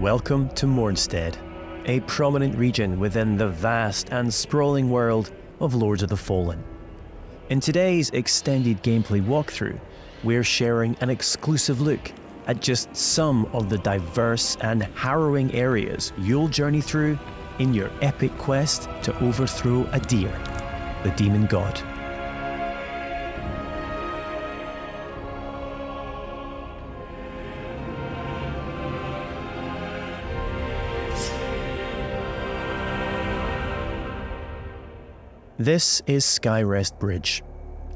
Welcome to Mornstead, a prominent region within the vast and sprawling world of Lords of the Fallen. In today's extended gameplay walkthrough, we're sharing an exclusive look at just some of the diverse and harrowing areas you'll journey through in your epic quest to overthrow Adyr'a, the demon god. This is Skyrest Bridge.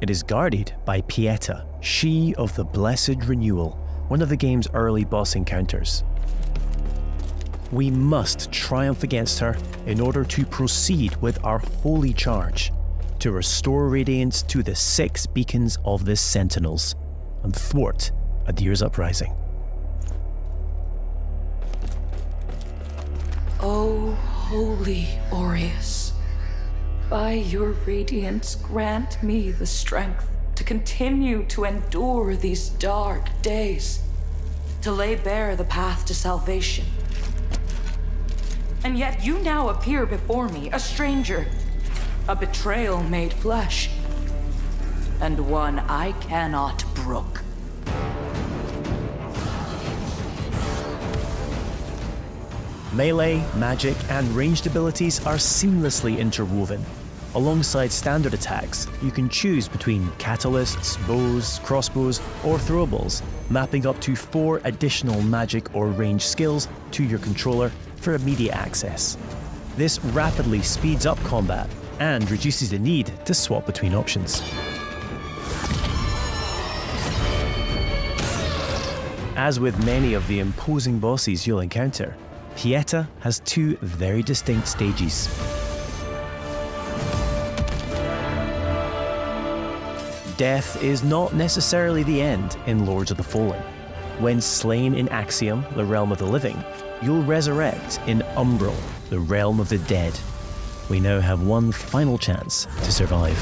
It is guarded by Pieta, she of the Blessed Renewal, one of the game's early boss encounters. We must triumph against her in order to proceed with our holy charge, to restore radiance to the 6 beacons of the Sentinels, and thwart Adyr's uprising. O holy Aureus, by your radiance grant me the strength to continue to endure these dark days, to lay bare the path to salvation. And yet you now appear before me, a stranger, a betrayal made flesh, and one I cannot brook. Melee, magic, and ranged abilities are seamlessly interwoven. Alongside standard attacks, you can choose between catalysts, bows, crossbows, or throwables, mapping up to 4 additional magic or range skills to your controller for immediate access. This rapidly speeds up combat and reduces the need to swap between options. As with many of the imposing bosses you'll encounter, Pieta has 2 very distinct stages. Death is not necessarily the end in Lords of the Fallen. When slain in Axiom, the realm of the living, you'll resurrect in Umbral, the realm of the dead. We now have one final chance to survive.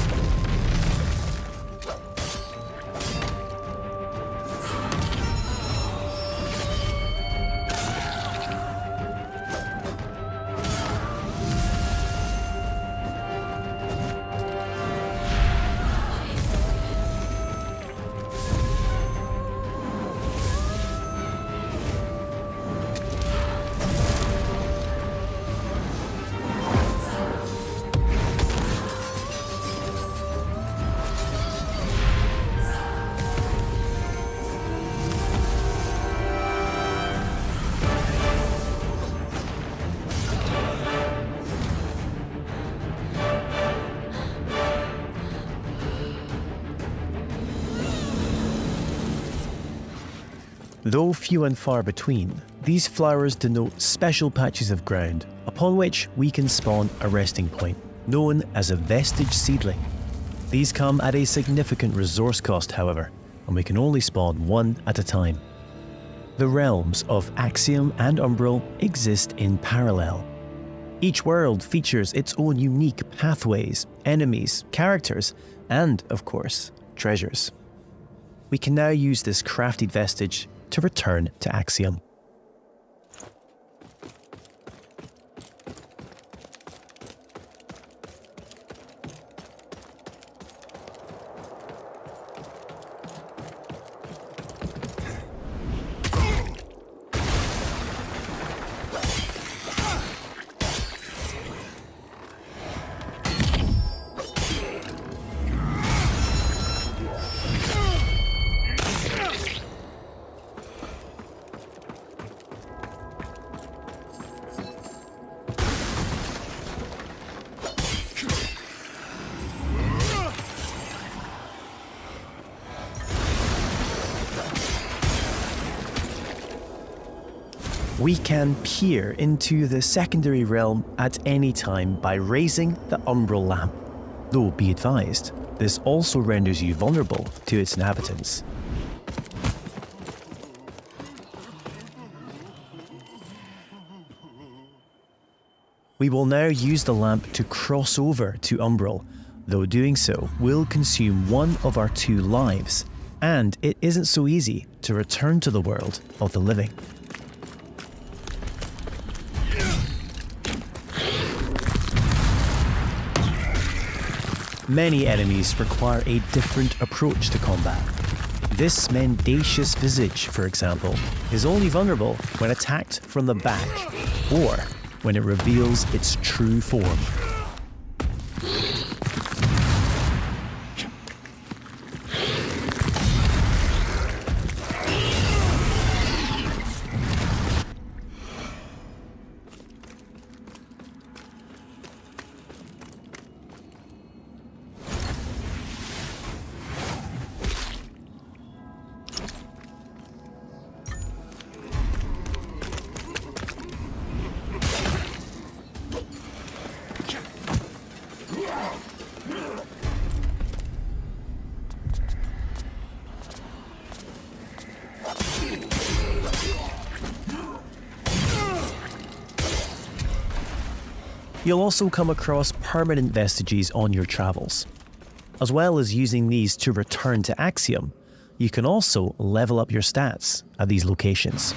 Though few and far between, these flowers denote special patches of ground upon which we can spawn a resting point, known as a vestige seedling. These come at a significant resource cost, however, and we can only spawn 1 at a time. The realms of Axiom and Umbral exist in parallel. Each world features its own unique pathways, enemies, characters, and, of course, treasures. We can now use this crafted vestige to return to Axiom. We can peer into the secondary realm at any time by raising the Umbral lamp. Though be advised, this also renders you vulnerable to its inhabitants. We will now use the lamp to cross over to Umbral, though doing so will consume 1 of our 2 lives, and it isn't so easy to return to the world of the living. Many enemies require a different approach to combat. This mendacious visage, for example, is only vulnerable when attacked from the back or when it reveals its true form. You'll also come across permanent vestiges on your travels. As well as using these to return to Axiom, you can also level up your stats at these locations.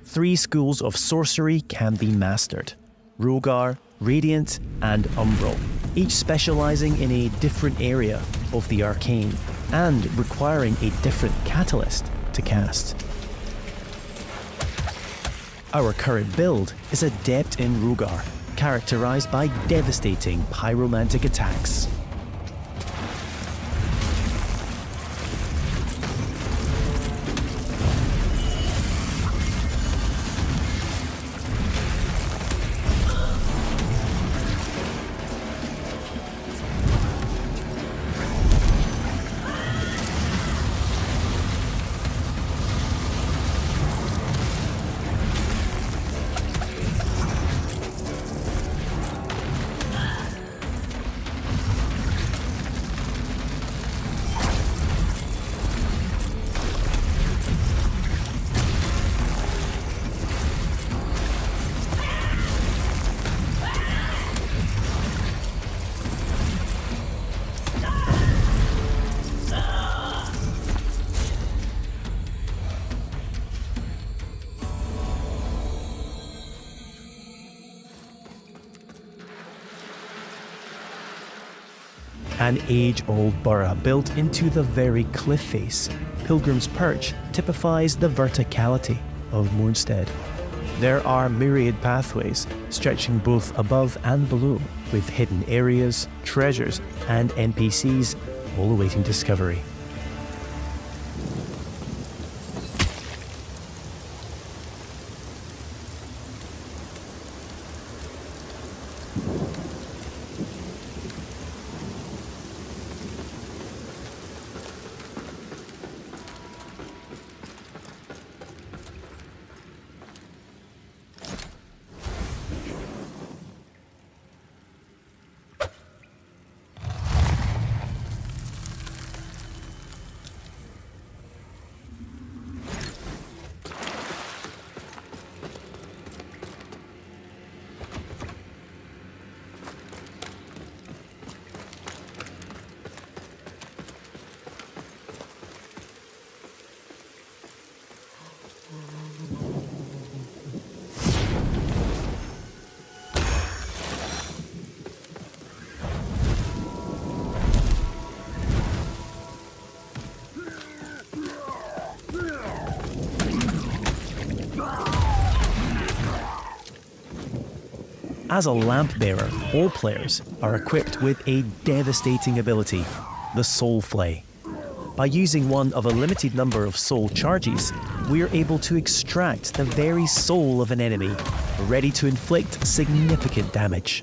Three schools of sorcery can be mastered: Rogar, Radiant, and Umbral, each specializing in a different area of the arcane and requiring a different catalyst to cast. Our current build is adept in Rogar, characterized by devastating pyromantic attacks. An age-old borough built into the very cliff face, Pilgrim's Perch typifies the verticality of Moonstead. There are myriad pathways stretching both above and below, with hidden areas, treasures, and NPCs all awaiting discovery. As a lamp bearer, all players are equipped with a devastating ability, the Soul Flay. By using one of a limited number of soul charges, we are able to extract the very soul of an enemy, ready to inflict significant damage.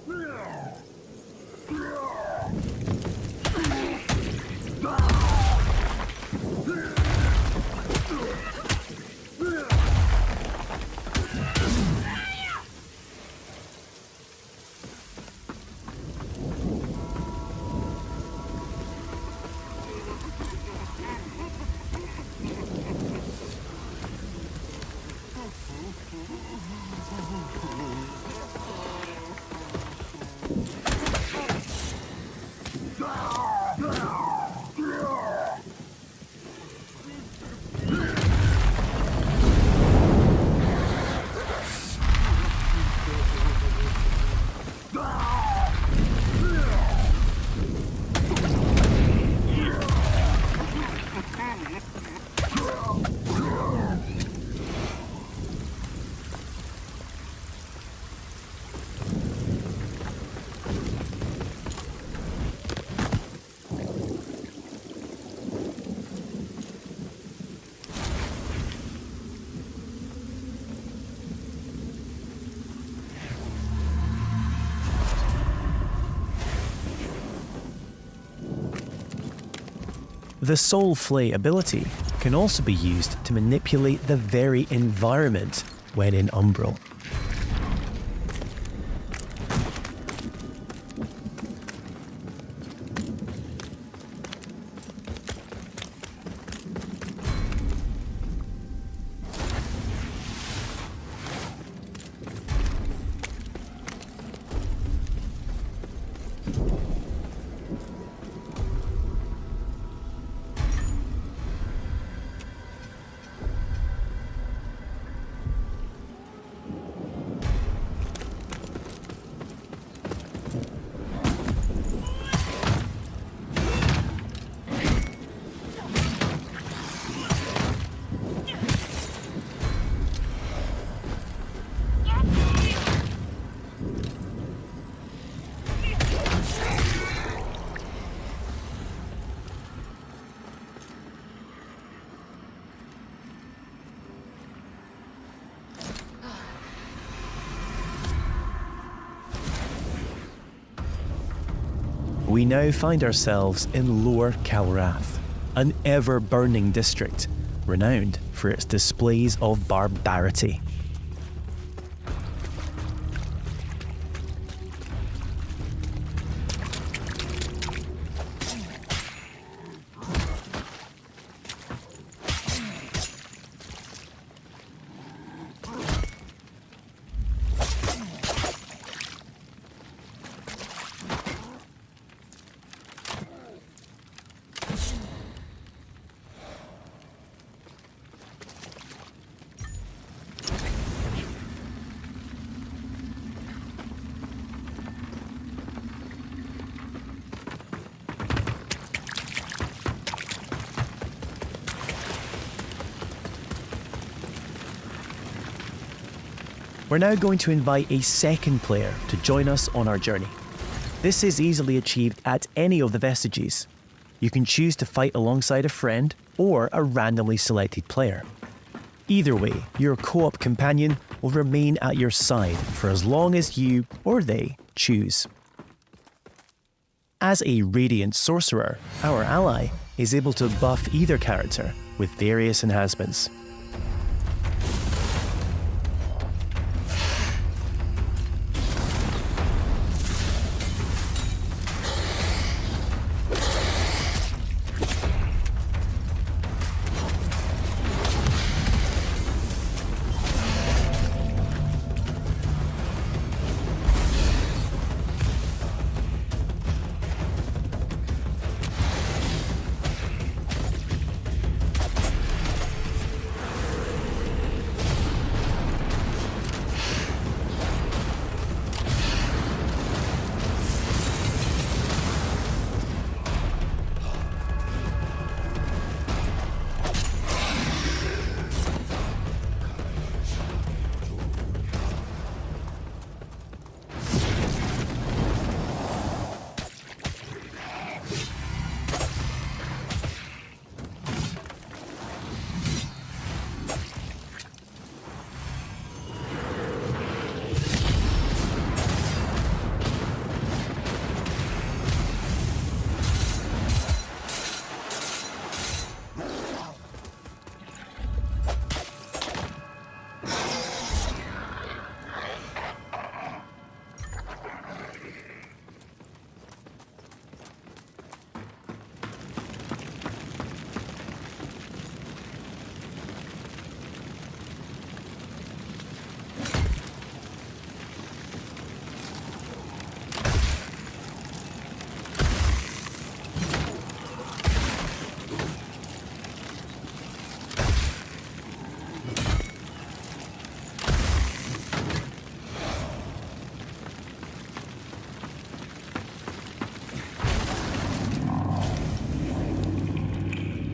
The soul flay ability can also be used to manipulate the very environment when in umbral. We now find ourselves in Lower Calrath, an ever-burning district, renowned for its displays of barbarity. We're now going to invite a second player to join us on our journey. This is easily achieved at any of the vestiges. You can choose to fight alongside a friend or a randomly selected player. Either way, your co-op companion will remain at your side for as long as you or they choose. As a Radiant Sorcerer, our ally is able to buff either character with various enhancements.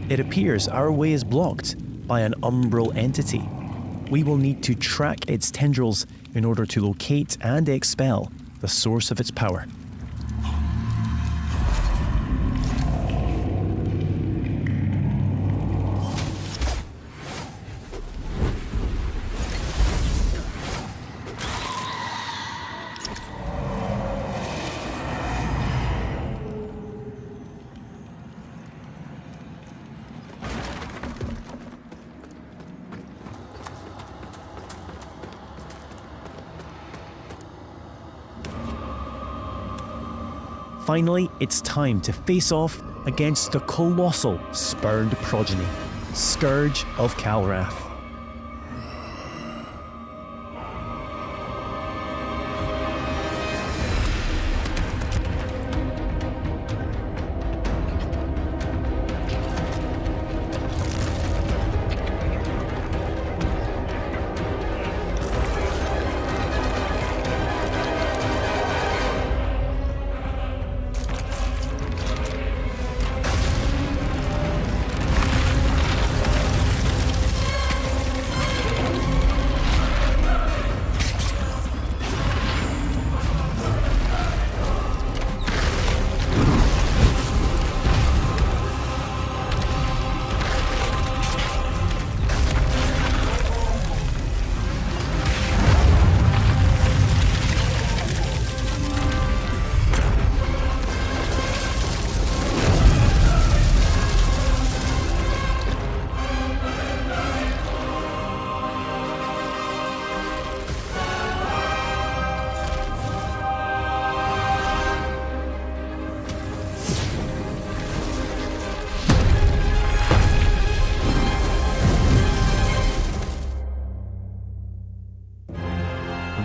It appears our way is blocked by an umbral entity. We will need to track its tendrils in order to locate and expel the source of its power. Finally, it's time to face off against the colossal spurned progeny, Scourge of Calrath.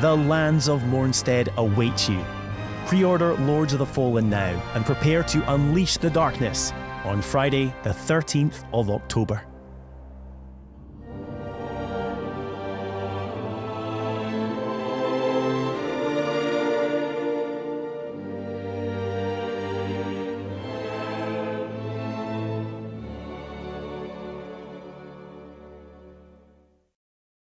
The lands of Mornstead await you. Pre-order Lords of the Fallen now and prepare to unleash the darkness on Friday the 13th of October.